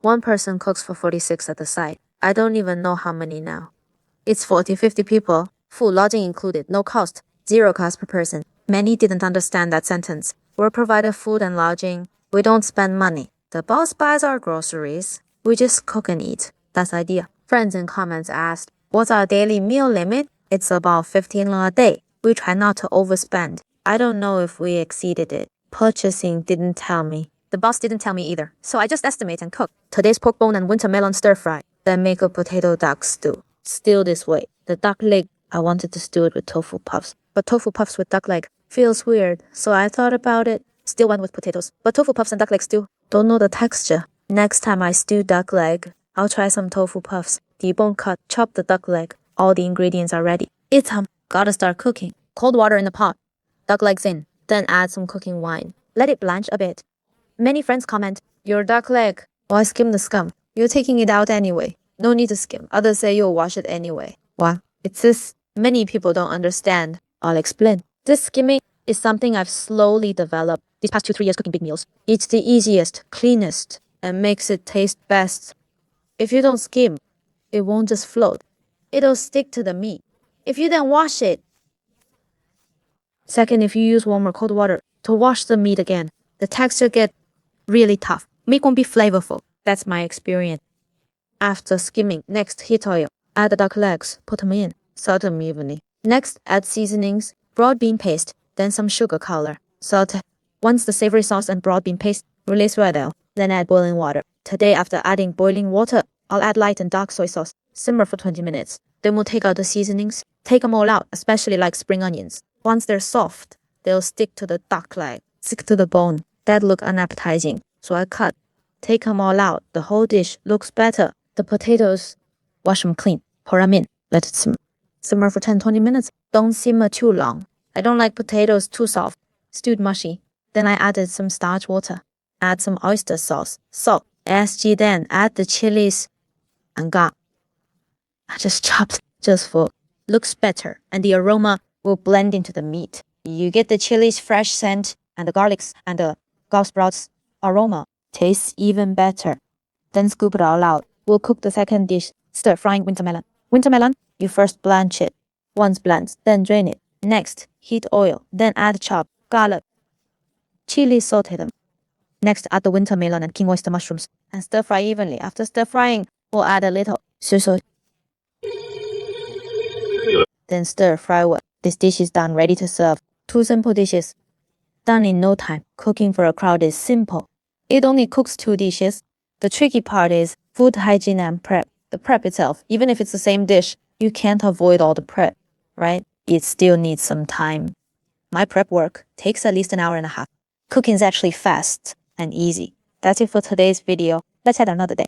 One person cooks for 46 at the site. I don't even know how many now. It's 40-50 people. Full lodging included, no cost, 0 cost per person. Many didn't understand that sentence. We're provided food and lodging. We don't spend money. The boss buys our groceries. We just cook and eat. That's the idea. Friends in comments asked, what's our daily meal limit? It's about 15 a day. We try not to overspend. I don't know if we exceeded it. Purchasing didn't tell me. The boss didn't tell me either. So I just estimate and cook. Today's pork bone and winter melon stir fry. Then make a potato duck stew. Still this way. The duck leg, I wanted to stew it with tofu puffs. But tofu puffs with duck leg feels weird. So I thought about it. Still went with potatoes. But tofu puffs and duck leg stew, don't know the texture. Next time I stew duck leg, I'll try some tofu puffs. Debone cut, chop the duck leg. All the ingredients are ready. It's gotta start cooking. Cold water in the pot. Duck legs in. Then add some cooking wine. Let it blanch a bit. Many friends comment, your duck leg. Why skim the scum? You're taking it out anyway. No need to skim. Others say you'll wash it anyway. Why? It's this. Many people don't understand. I'll explain. This skimming is something I've slowly developed these past 2-3 years cooking big meals. It's the easiest, cleanest, and makes it taste best. If you don't skim, it won't just float. It'll stick to the meat. If you then wash it. Second, if you use warm or cold water to wash the meat again, the texture gets really tough. Meat won't be flavorful. That's my experience. After skimming, next heat oil. Add the duck legs, put them in, salt them evenly. Next, add seasonings, broad bean paste, then some sugar color. Salt. Once the savory sauce and broad bean paste, release red oil, then add boiling water. Today, after adding boiling water, I'll add light and dark soy sauce. Simmer for 20 minutes. Then we'll take out the seasonings. Take them all out, especially like spring onions. Once they're soft, they'll stick to the duck leg, stick to the bone. That look unappetizing, so I cut. Take them all out. The whole dish looks better. The potatoes, wash them clean. Pour them in. Let it simmer. Simmer for 10-20 minutes. Don't simmer too long. I don't like potatoes too soft, stewed mushy. Then I added some starch water. Add some oyster sauce, salt, SG. Then add the chilies and garlic. I just chopped just for looks better, and the aroma will blend into the meat. You get the chilies fresh scent and the garlics and the gulf sprouts aroma. Tastes even better. Then scoop it all out. We'll cook the second dish, stir frying winter melon. Winter melon, you first blanch it. Once blanched, then drain it. Next, heat oil, then add chopped garlic. Chili, saute them. Next, add the winter melon and king oyster mushrooms and stir fry evenly. After stir frying, we'll add a little soy. Then stir fry well. This dish is done, ready to serve. 2 simple dishes. Done in no time. Cooking for a crowd is simple. It only cooks 2 dishes. The tricky part is food hygiene and prep. The prep itself, even if it's the same dish, you can't avoid all the prep, right? It still needs some time. My prep work takes at least an hour and a half. Cooking is actually fast and easy. That's it for today's video. Let's chat another day.